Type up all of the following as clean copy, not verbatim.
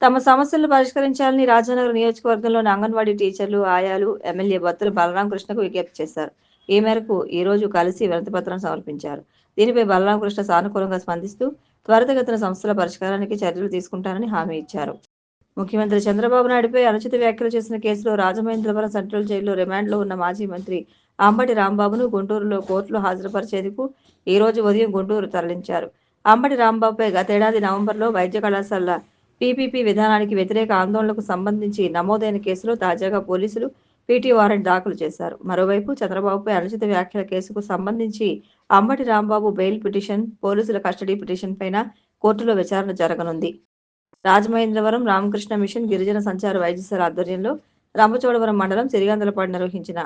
తమ సమస్యలను పరిష్కరించాలని రాజానగర్ నియోజకవర్గంలోని అంగన్వాడీ టీచర్లు, ఆయాలు ఎమ్మెల్యే బత్తుల బలరామకృష్ణకు విజ్ఞప్తి చేశారు. ఈ మేరకు ఈ రోజు కలిసి వినతిపత్రం సమర్పించారు. దీనిపై బలరామకృష్ణ సానుకూలంగా స్పందిస్తూ త్వరితగతిన సమస్యల పరిష్కారానికి చర్యలు తీసుకుంటానని హామీ ఇచ్చారు. ముఖ్యమంత్రి చంద్రబాబు నాయుడుపై అనుచిత వ్యాఖ్యలు చేసిన కేసులో రాజమహేంద్రవరం సెంట్రల్ జైల్లో రిమాండ్లో ఉన్న మాజీ మంత్రి అంబటి రాంబాబును గుంటూరులో కోర్టులో హాజరుపరిచేందుకు ఈ రోజు ఉదయం గుంటూరు తరలించారు. అంబటి రాంబాబుపై గతేడాది నవంబర్లో వైద్య కళాశాల పీపీపీ విధానానికి వ్యతిరేక ఆందోళనకు సంబంధించి నమోదైన కేసులో తాజాగా పోలీసులు పీటీ వారెంట్ దాఖలు చేశారు. మరోవైపు చంద్రబాబుపై అనుచిత వ్యాఖ్యల కేసుకు సంబంధించి అంబటి రాంబాబు బెయిల్ పిటిషన్, పోలీసుల కస్టడీ పిటిషన్ పైన కోర్టులో విచారణ జరగనుంది. రాజమహేంద్రవరం రామకృష్ణ మిషన్ గిరిజన సంచార వైద్యశాల ఆధ్వర్యంలో రంపచోడవరం మండలం సిరిగందలపాడు నిర్వహించిన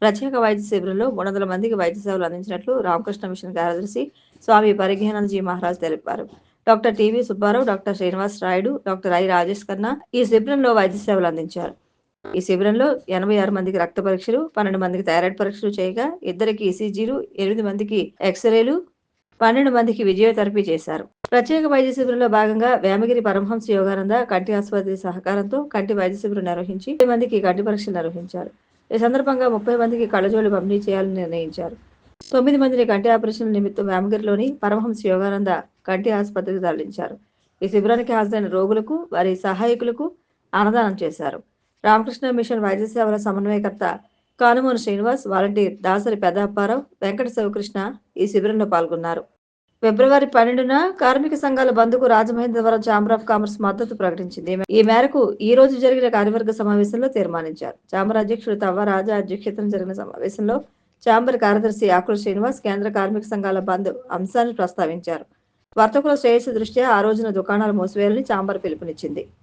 ప్రత్యేక వైద్య శిబిరంలో 300 మందికి వైద్య సేవలు అందించినట్లు రామకృష్ణ మిషన్ కార్యదర్శి స్వామి పరిజ్ఞానందజీ మహారాజ్ తెలిపారు. Doctor TV Subbarao, doctor Srinivas Rayudu, doctor I Rajesh Khanna ఈ శిబిరంలో వైద్య సేవలు అందించారు. ఈ శిబిరంలో 86 మందికి రక్త పరీక్షలు, 12 మందికి థైరాయిడ్ పరీక్షలు చేయగా 2కి ఈసీజీలు, 8 మందికి ఎక్స్రేలు, 12 మందికి ఫిజియోథెరపీ చేశారు. ప్రత్యేక వైద్య శిబిరంలో భాగంగా వేమగిరి పరమహంస యోగానంద కంటి ఆసుపత్రి సహకారంతో కంటి వైద్య శిబిరం నిర్వహించి 20 మందికి కంటి పరీక్షలు నిర్వహించారు. ఈ సందర్భంగా 30 మందికి కళ్ళజోళ్ళు పంపిణీ చేయాలని నిర్ణయించారు. 9 మందిని కంటి ఆపరేషన్ల నిమిత్తం వేమగిరిలోని పరమహంస యోగానంద కంటి ఆసుపత్రికి తరలించారు. ఈ శిబిరానికి హాజరైన రోగులకు, వారి సహాయకులకు అన్నదానం చేశారు. రామకృష్ణ మిషన్ వైద్య సేవల సమన్వయకర్త కానుమూని శ్రీనివాస్, వాలంటీర్ దాసరి పెద్దప్పారావు, వెంకట శివకృష్ణ ఈ శిబిరంలో పాల్గొన్నారు. ఫిబ్రవరి 12న కార్మిక సంఘాల బంద్కు రాజమహేంద్రవరం ఛాంబర్ ఆఫ్ కామర్స్ మద్దతు ప్రకటించింది. ఈ మేరకు ఈ రోజు జరిగిన కార్యవర్గ సమావేశంలో తీర్మానించారు. ఛాంబర్ అధ్యక్షుడు తవ్వ రాజా అధ్యక్షతన జరిగిన సమావేశంలో ఛాంబర్ కార్యదర్శి ఆకుల శ్రీనివాస్ కేంద్ర కార్మిక సంఘాల బంద్ అంశాన్ని ప్రస్తావించారు. వర్తకుల శ్రేయస్సు దృష్ట్యా ఆ రోజున దుకాణాలు మూసివేయాలని ఛాంబర్ పిలుపునిచ్చింది.